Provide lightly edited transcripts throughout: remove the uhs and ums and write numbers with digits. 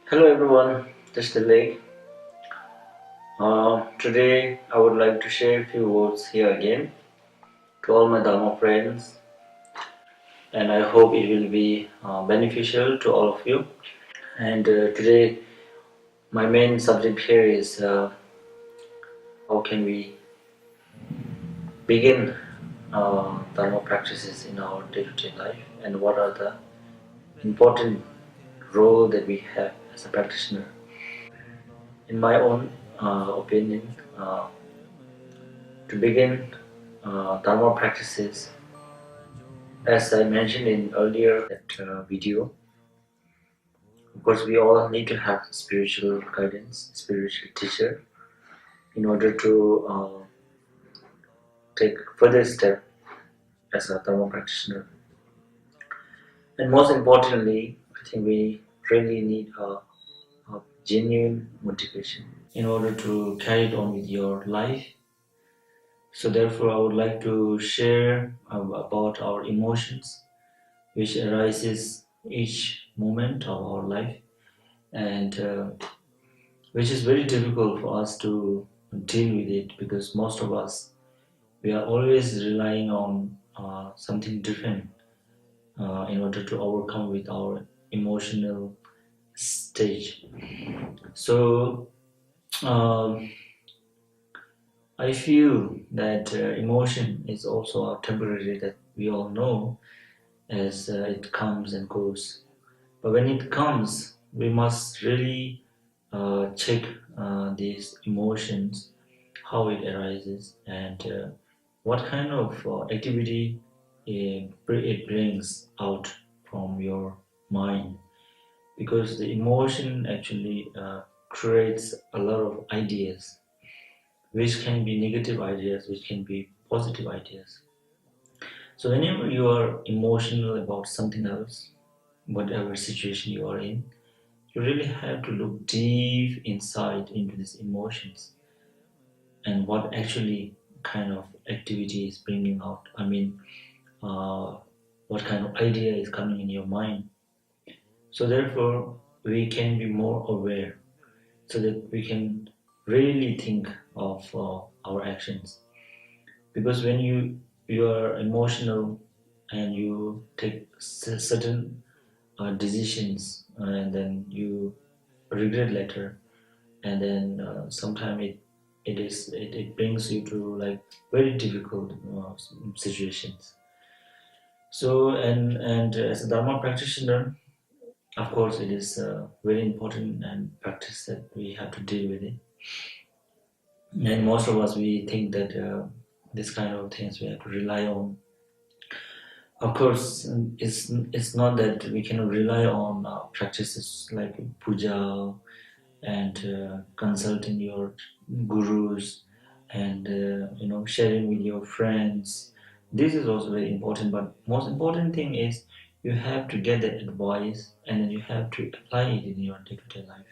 Hello everyone, this is Lake. Today I would like to share a few words here again to all my Dharma friends, and I hope it will be beneficial to all of you. And today my main subject here is how can we begin Dharma practices in our day-to-day life, and what are the important role that we have as a practitioner. In my own opinion, to begin Dharma practices, as I mentioned in earlier that video, of course we all need to have spiritual guidance, spiritual teacher in order to take further step as a Dharma practitioner. And most importantly, I think we really need a genuine motivation in order to carry it on with your life. So therefore, I would like to share about our emotions, which arises each moment of our life, and which is very difficult for us to deal with it, because most of us, we are always relying on something different in order to overcome with our emotional stage. So um, I feel that emotion is also a temporary, that we all know, as it comes and goes. But when it comes, we must really check these emotions, how it arises, and what kind of activity it brings out from your mind. Because the emotion actually creates a lot of ideas, which can be negative ideas, which can be positive ideas. So whenever you are emotional about something else, whatever situation you are in, you really have to look deep inside into these emotions and what actually kind of activity is bringing out. Uh, what kind of idea is coming in your mind. So therefore, we can be more aware, so that we can really think of our actions. Because when you are emotional and you take certain decisions, and then you regret later, and then sometimes it brings you to like very difficult situations. So and as a Dharma practitioner, of course it is very important and practice that we have to deal with it. And most of us, we think that this kind of things we have to rely on. Of course, it's not that we cannot rely on practices like puja and consulting your gurus, and sharing with your friends. This is also very important, but most important thing is you have to get that advice, and then you have to apply it in your day-to-day life.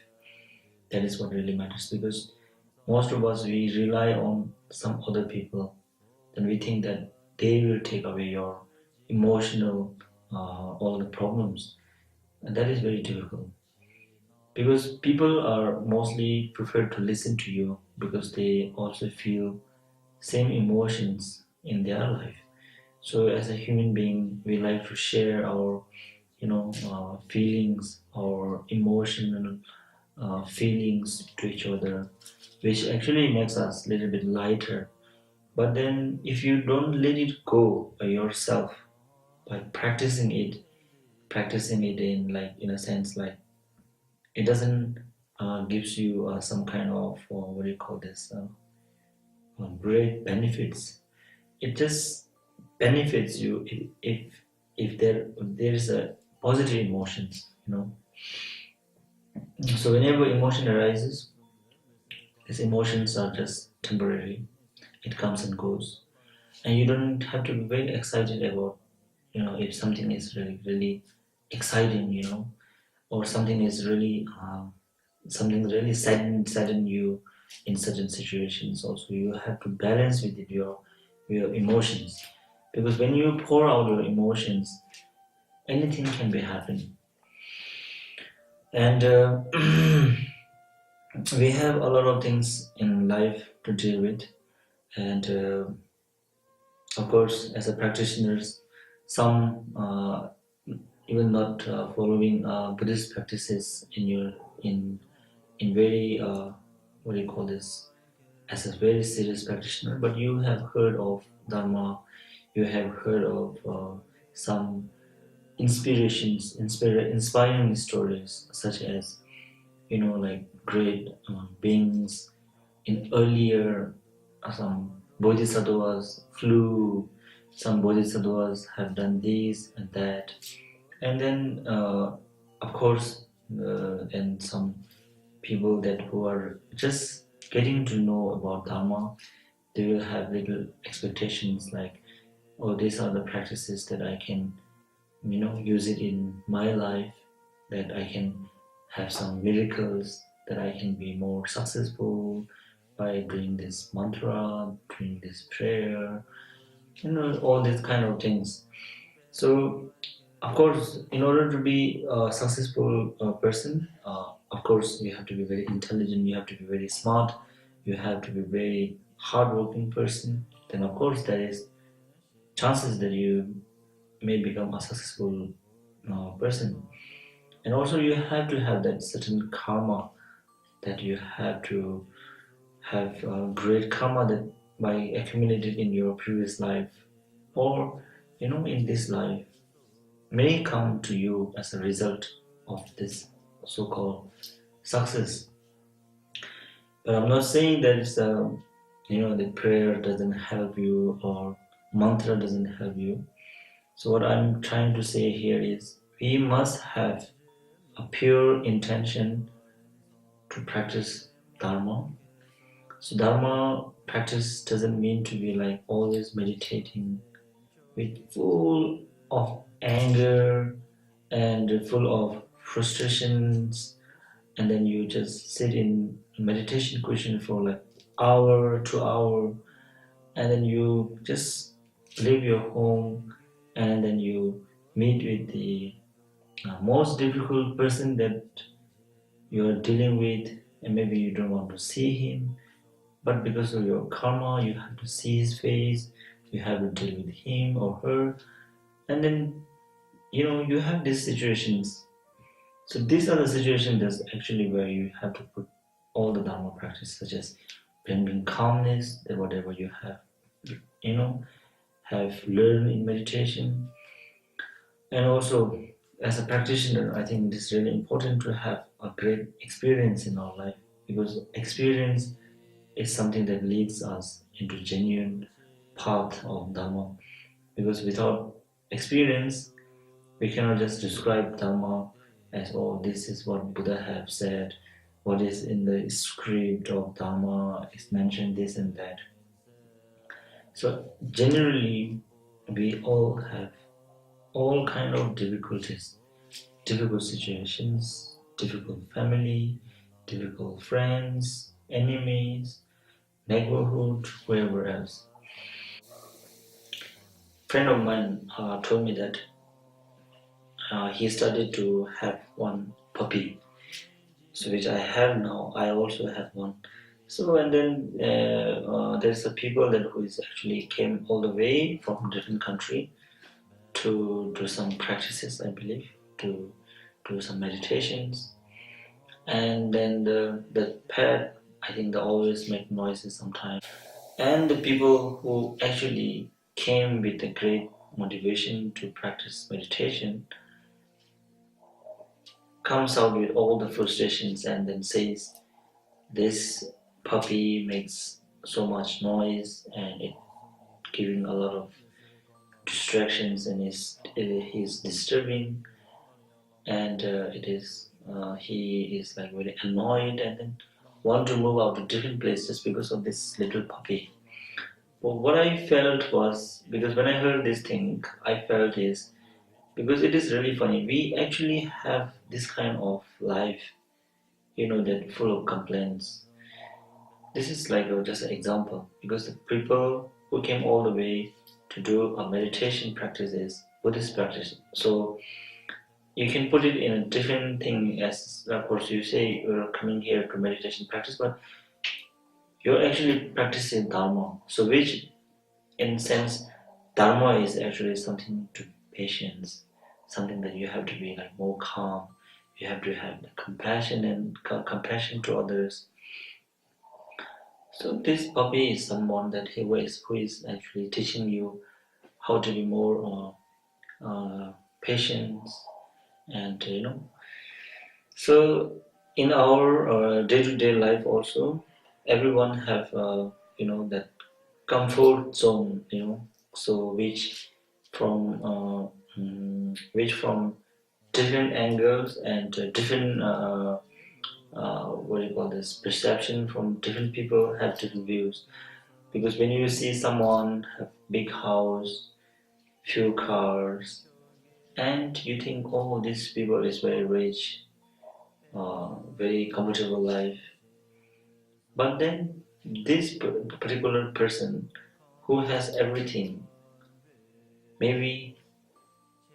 That is what really matters, because most of us, we rely on some other people, then we think that they will take away your emotional all the problems, and that is very difficult, because people are mostly prefer to listen to you because they also feel same emotions in their life. So as a human being, we like to share our feelings, our emotional feelings to each other, which actually makes us a little bit lighter. But then if you don't let it go by yourself, by practicing it in, like, in a sense, like, it doesn't gives you some kind of what do you call this great benefits. It just benefits you if there is a positive emotions. So whenever emotion arises, these emotions are just temporary. It comes and goes, and you don't have to be very excited about, if something is really really exciting, or something is really something really sadden you in certain situations. Also, you have to balance with it, your emotions, because when you pour out your emotions, anything can be happening. And we have a lot of things in life to deal with, and of course, as a practitioners, some even not following Buddhist practices in very what do you call this, as a very serious practitioner, but you have heard of Dharma, you have heard of some inspiring stories, such as like great beings in earlier some bodhisattvas flew, some bodhisattvas have done this and that, and then of course and some people that who are just getting to know about Dharma, they will have little expectations like, oh, these are the practices that I can use it in my life, that I can have some miracles, that I can be more successful by doing this mantra, doing this prayer, all these kind of things. So, of course, in order to be a successful person, of course, you have to be very intelligent, you have to be very smart, you have to be very hardworking person. Then, of course, there is chances that you may become a successful person. And also, you have to have that certain karma, that you have to have great karma that by accumulated in your previous life, or in this life, may come to you as a result of this so-called success. But I'm not saying that the prayer doesn't help you or mantra doesn't help you. So what I'm trying to say here is we must have a pure intention to practice Dharma. So Dharma practice doesn't mean to be like always meditating with full of anger and full of frustrations, and then you just sit in meditation cushion for like hour to hour, and then you just leave your home, and then you meet with the most difficult person that you are dealing with, and maybe you don't want to see him, but because of your karma you have to see his face, you have to deal with him or her, and then you have these situations. So these are the situations that's actually where you have to put all the Dharma practice, such as bringing calmness, that whatever you you know, have learned in meditation. And also, as a practitioner, I think it is really important to have a great experience in our life, because experience is something that leads us into genuine path of Dharma. Because without experience, we cannot just describe Dharma as, oh, this is what Buddha have said, what is in the script of Dharma is mentioned this and that. So generally, we all have all kind of difficulties, difficult situations, difficult family, difficult friends, enemies, neighborhood, wherever else. Friend of mine told me that he started to have one puppy, so which I have now. I also have one. So and then there's a people that who is actually came all the way from different country to do some practices, I believe, to do some meditations, and then the pet, I think they always make noises sometimes, and the people who actually came with a great motivation to practice meditation comes out with all the frustrations and then says this puppy makes so much noise and it giving a lot of distractions and he's disturbing, and it is he is like very annoyed and then want to move out to different places because of this little puppy. But what I felt was, because when I heard this thing, I felt is because it is really funny. We actually have this kind of life, that full of complaints. This is like just an example, because the people who came all the way to do a meditation practice is Buddhist practice. So you can put it in a different thing. As of course you say you're coming here to meditation practice, but you're actually practicing dharma. So which in sense dharma is actually something to patience, something that you have to be like more calm. You have to have compassion and compassion to others. So this puppy is someone that who is actually teaching you how to be more patient, and so in our day-to-day life also, everyone have that comfort zone, so which from different angles and different what do you call this perception from different people have different views. Because when you see someone have big house, few cars, and you think, oh, this people is very rich, very comfortable life. But then this particular person who has everything, maybe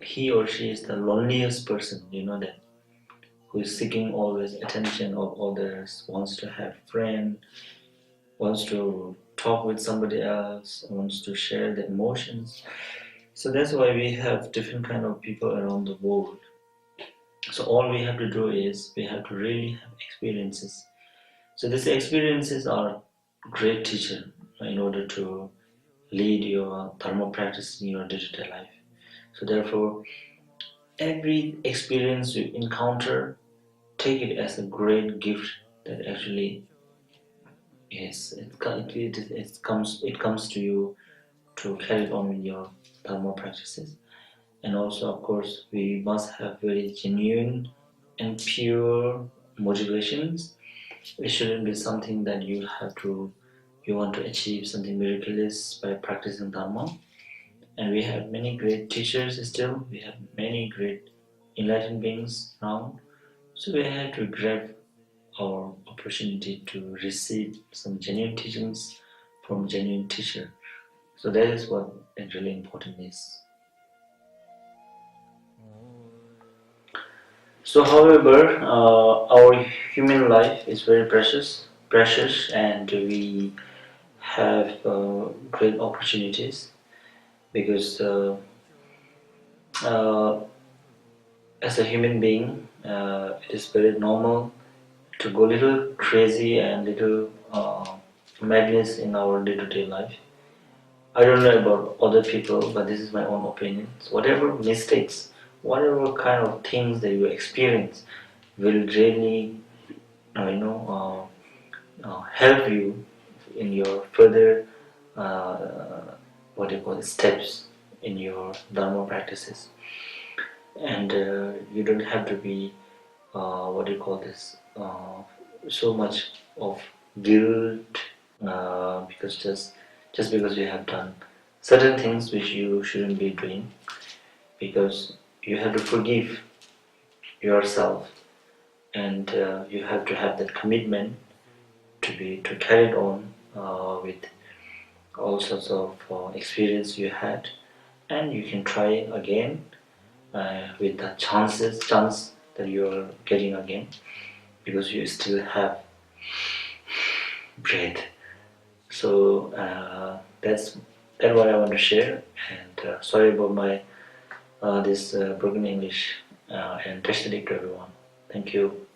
he or she is the loneliest person, that who is seeking always attention of others, wants to have friend, wants to talk with somebody else, wants to share the emotions. So that's why we have different kind of people around the world. So all we have to do is we have to really have experiences. So these experiences are great teacher in order to lead your dharma practice in your day-to-day life. So therefore, every experience you encounter, take it as a great gift that actually yes, it comes to you to carry on with your dharma practices. And also, of course, we must have very genuine and pure motivations. It shouldn't be something that you want to achieve something miraculous by practicing dharma. And we have many great teachers still. We have many great enlightened beings now. So we have to grab our opportunity to receive some genuine teachings from genuine teacher. So that is what it really important is. So, however, our human life is very precious, and we have great opportunities because uh, as a human being, it is very normal to go little crazy and little madness in our day-to-day life. I don't know about other people, but this is my own opinion. So whatever mistakes, whatever kind of things that you experience, will really, help you in your further, what do you call it, steps in your dharma practices. And you don't have to be, what do you call this, so much of guilt, because just because you have done certain things which you shouldn't be doing, because you have to forgive yourself, and you have to have that commitment to carry it on with all sorts of experience you had, and you can try again with the chance that you're getting again, because you still have breath. So that's what I want to share. And sorry about my this broken English, and tested it to everyone. Thank you.